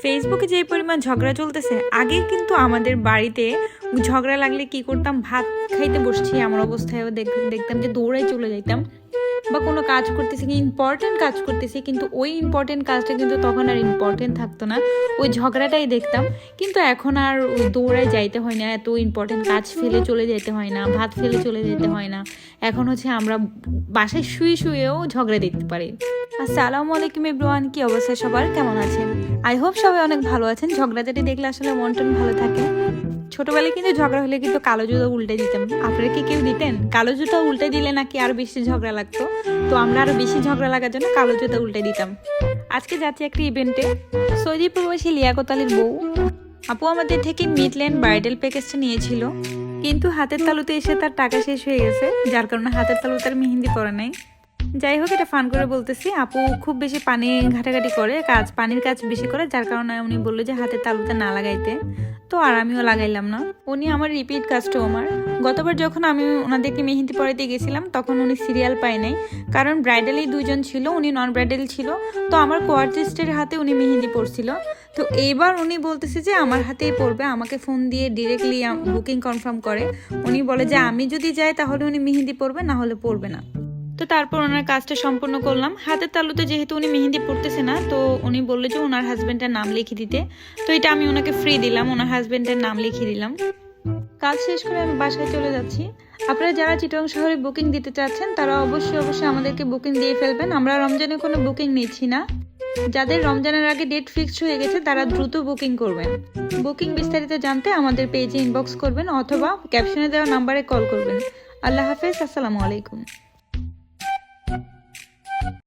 ফেসবুকে যে পরিমাণ ঝগড়া চলতেছে, আগে কিন্তু আমাদের বাড়িতে ঝগড়া লাগলে কি করতাম, ভাত খাইতে বসছি আমার অবস্থায়ও দেখতাম যে দৌড়াই চলে যাইতাম, বা কোনো কাজ করতেছি, ইম্পর্টেন্ট কাজ করতেছি, কিন্তু ওই ইম্পর্টেন্ট কাজটা কিন্তু তখন আর ইম্পর্টেন্ট থাকতো না, ওই ঝগড়াটাই দেখতাম। কিন্তু এখন আর ওই দৌড়ায় যাইতে হয় না, এত ইম্পর্টেন্ট কাজ ফেলে চলে যেতে হয় না, ভাত ফেলে চলে যেতে হয় না। এখন হচ্ছে আমরা বাসায় শুয়েও ঝগড়া দেখতে পারি। আসসালামু আলাইকুম এভরিওয়ান, কি অবস্থা সবার, কেমন আছেন? আই হোপ সবাই অনেক ভালো আছেন। ঝগড়াঝাটি দেখলে আসলে মন টন ভালো থাকে। ছোটবেলায় কিন্তু ঝগড়া হলে কিন্তু কালো জুতো উল্টে দিতাম। আপনারা কি কেউ দিতেন? কালো জুতো উল্টে দিলে নাকি আরো বেশি ঝগড়া লাগতো, তো আমরা আরো বেশি ঝগড়া লাগার জন্য কালো জুতো উল্টে দিতাম। আজকে যাচ্ছি একটা ইভেন্টে, সৌদি প্রবাসী লিয়াকত আলীর বউ আপু আমাদের থেকে মিডল্যান্ড ব্রাইডাল প্যাকেজটা নিয়েছিল, কিন্তু হাতের তালুতে এসে তার টাকা শেষ হয়ে গেছে, যার কারণে হাতের তালু তার মেহেন্দি পরা নাই। যাই হোক, এটা ফান করে বলতেছি। আপু খুব বেশি পানি ঘাটাঘাটি করে, পানির কাজ বেশি করে, যার কারণে উনি বললো যে হাতের তালুতে না লাগাইতে, তো আর আমিও লাগাইলাম না। উনি আমার রিপিট কাস্টমার। গতবার যখন আমি ওনাদেরকে মেহেন্দি পরাইতে গেছিলাম তখন উনি সিরিয়াল পায় নাই, কারণ ব্রাইডালই দুজন ছিল, উনি নন ব্রাইডাল ছিল, তো আমার কোয়ার্টিস্টের হাতে উনি মেহেন্দি পরছিল। তো এইবার উনি বলতেছে যে আমার হাতেই পড়বে, আমাকে ফোন দিয়ে ডিরেক্টলি বুকিং কনফার্ম করে। উনি বলে যে আমি যদি যাই তাহলে উনি মেহেন্দি পরবে, না হলে পরবে না। তো তারপর ওনার কাজটা সম্পূর্ণ করলাম। হাতের তালুতে যেহেতু উনি মেহেন্দি পড়তেছে না, তো উনি বললো যে ওনার হাজবেন্ডের নাম লিখে দিতে, তো এটা আমি ওনাকে ফ্রি দিলাম, ওনার হাজবেন্ডের নাম লিখে দিলাম। কাজ শেষ করে আমি বাসায় চলে যাচ্ছি। আপনারা যারা চিটং শহরে বুকিং দিতে চাচ্ছেন তারা অবশ্যই আমাদেরকে বুকিং দিয়ে ফেলবেন। আমরা রমজানে কোনো বুকিং নিচ্ছি না। যাদের রমজানের আগে ডেট ফিক্সড হয়ে গেছে তারা দ্রুত বুকিং করবেন। বুকিং বিস্তারিত জানতে আমাদের পেজে ইনবক্স করবেন অথবা ক্যাপশনে দেওয়া নাম্বারে কল করবেন। আল্লাহ হাফেজ, আসসালামু আলাইকুম।